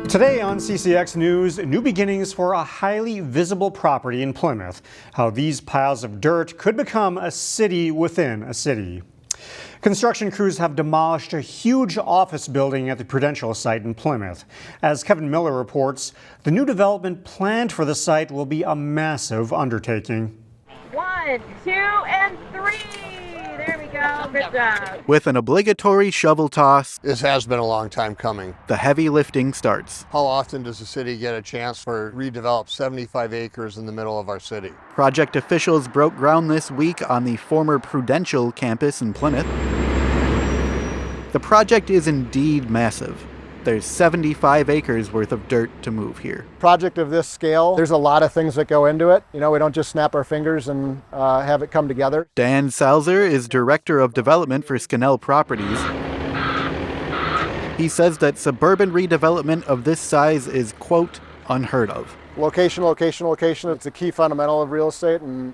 Today on CCX News, new beginnings for a highly visible property in Plymouth. How these piles of dirt could become a city within a city. Construction crews have demolished a huge office building at the Prudential site in Plymouth. As Kevin Miller reports, the new development planned for the site will be a massive undertaking. 1, 2, and 3. There we go. Good job. With an obligatory shovel toss, This has been a long time coming. the heavy lifting starts. How often does the city get a chance for redevelop 75 acres in the middle of our city? Project officials broke ground this week on the former Prudential campus in Plymouth. The project is indeed massive. There's 75 acres worth of dirt to move here. Project of this scale, there's a lot of things that go into it. You know, we don't just snap our fingers and have it come together. Dan Salzer is Director of Development for Scannell Properties. He says that suburban redevelopment of this size is, quote, unheard of. Location, location, location. It's a key fundamental of real estate, and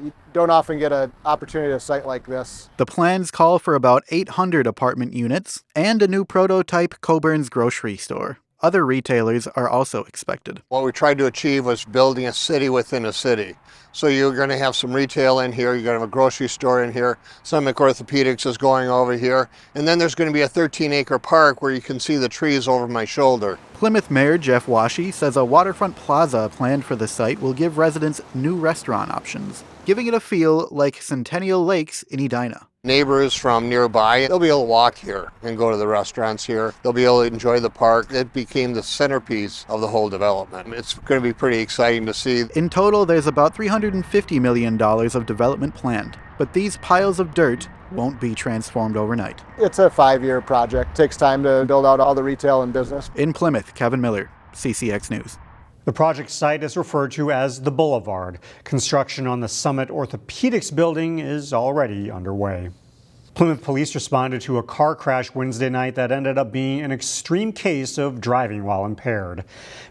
you don't often get an opportunity at a site like this. The plans call for about 800 apartment units and a new prototype Coburn's grocery store. Other retailers are also expected. What we tried to achieve was building a city within a city. So you're going to have some retail in here, you're going to have a grocery store in here, Stomach Orthopedics is going over here, and then there's going to be a 13-acre park where you can see the trees over my shoulder. Plymouth Mayor Jeff Washy says a waterfront plaza planned for the site will give residents new restaurant options, giving it a feel like Centennial Lakes in Edina. Neighbors from nearby, they'll be able to walk here and go to the restaurants here. They'll be able to enjoy the park. It became the centerpiece of the whole development. It's going to be pretty exciting to see. In total, there's about $350 million of development planned, but these piles of dirt won't be transformed overnight. It's a 5-year project. It takes time to build out all the retail and business. In Plymouth, Kevin Miller, CCX News. The project site is referred to as the Boulevard. Construction on the Summit Orthopedics building is already underway. Plymouth police responded to a car crash Wednesday night that ended up being an extreme case of driving while impaired.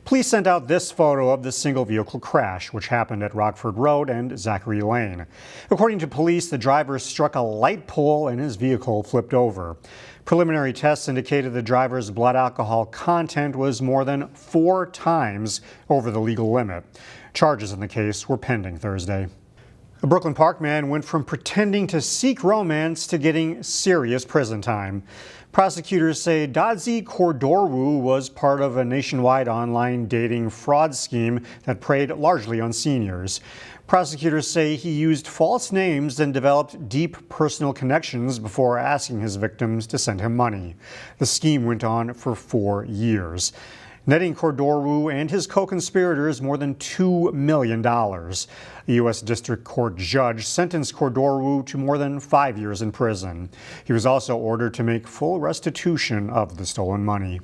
Police sent out this photo of the single vehicle crash, which happened at Rockford Road and Zachary Lane. According to police, the driver struck a light pole and his vehicle flipped over. Preliminary tests indicated the driver's blood alcohol content was more than 4 times over the legal limit. Charges in the case were pending Thursday. A Brooklyn Park man went from pretending to seek romance to getting serious prison time. Prosecutors say Dadzi Kordorwu was part of a nationwide online dating fraud scheme that preyed largely on seniors. Prosecutors say he used false names and developed deep personal connections before asking his victims to send him money. The scheme went on for 4 years, netting Kordorwu and his co-conspirators more than $2 million. The U.S. District Court judge sentenced Kordorwu to more than 5 years in prison. He was also ordered to make full restitution of the stolen money.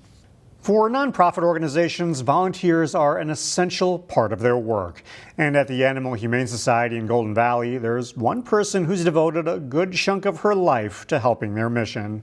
For nonprofit organizations, volunteers are an essential part of their work. And at the Animal Humane Society in Golden Valley, there's one person who's devoted a good chunk of her life to helping their mission.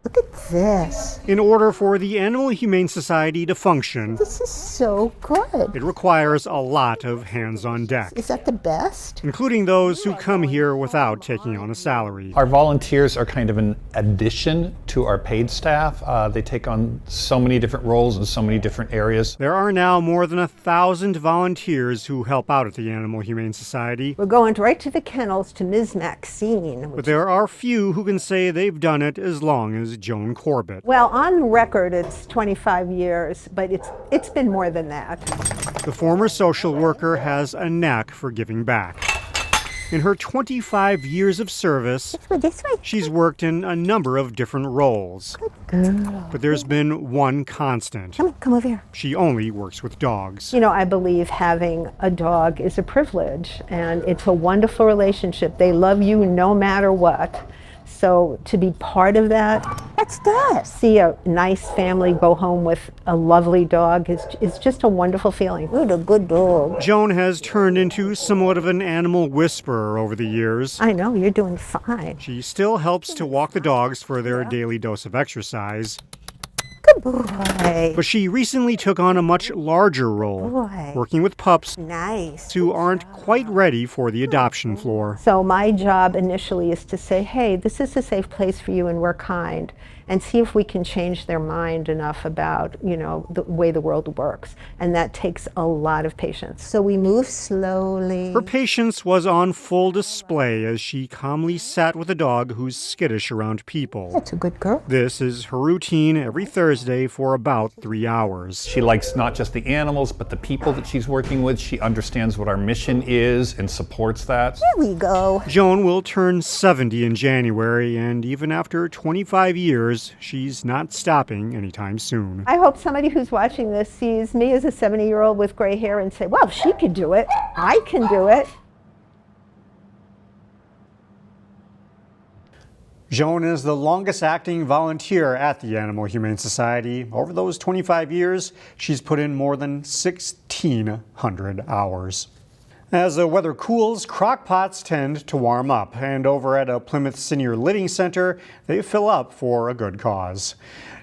Look at this. In order for the Animal Humane Society to function, This is so good. it requires a lot of hands on deck, Is that the best? including those who come here without taking on a salary. Our volunteers are kind of an addition to our paid staff. They take on so many different roles in so many different areas. There are now more than 1,000 volunteers who help out at the Animal Humane Society, We're going right to the kennels to Ms. Maxine. but there are few who can say they've done it as long as Joan Corbett. Well, on record, it's 25 years, but it's been more than that. The former social worker has a knack for giving back. In her 25 years of service, Let's go this way. she's worked in a number of different roles. Girl. But there's been one constant. Come over here. She only works with dogs. You know, I believe having a dog is a privilege, and it's a wonderful relationship. They love you no matter what. So to be part of that, what's that? See a nice family go home with a lovely dog is just a wonderful feeling. What a good dog. Joan has turned into somewhat of an animal whisperer over the years. I know, you're doing fine. She still helps to walk the dogs for their daily dose of exercise. Good boy. But she recently took on a much larger role, Boy. working with pups Nice. who aren't quite ready for the adoption floor. So my job initially is to say, hey, this is a safe place for you and we're kind, and see if we can change their mind enough about, the way the world works. And that takes a lot of patience. So we move slowly. Her patience was on full display as she calmly sat with a dog who's skittish around people. That's a good girl. This is her routine every Thursday for about 3 hours. She likes not just the animals, but the people that she's working with. She understands what our mission is and supports that. There we go. Joan will turn 70 in January, and even after 25 years, she's not stopping anytime soon. I hope somebody who's watching this sees me as a 70-year-old with gray hair and say, well, she can do it. I can do it. Joan is the longest acting volunteer at the Animal Humane Society. Over those 25 years, she's put in more than 1,600 hours. As the weather cools, crock-pots tend to warm up, and over at a Plymouth Senior Living Center, they fill up for a good cause.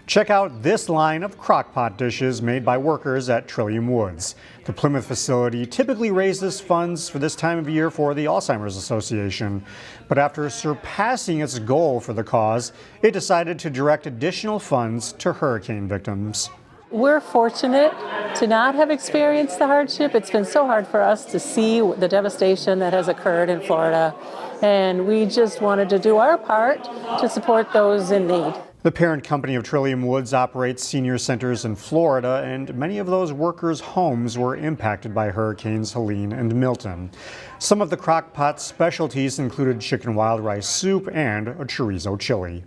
Check out this line of crock-pot dishes made by workers at Trillium Woods. The Plymouth facility typically raises funds for this time of year for the Alzheimer's Association. But after surpassing its goal for the cause, it decided to direct additional funds to hurricane victims. We're fortunate to not have experienced the hardship. It's been so hard for us to see the devastation that has occurred in Florida, and we just wanted to do our part to support those in need. The parent company of Trillium Woods operates senior centers in Florida, and many of those workers' homes were impacted by Hurricanes Helene and Milton. Some of the crock-pot specialties included chicken wild rice soup and a chorizo chili.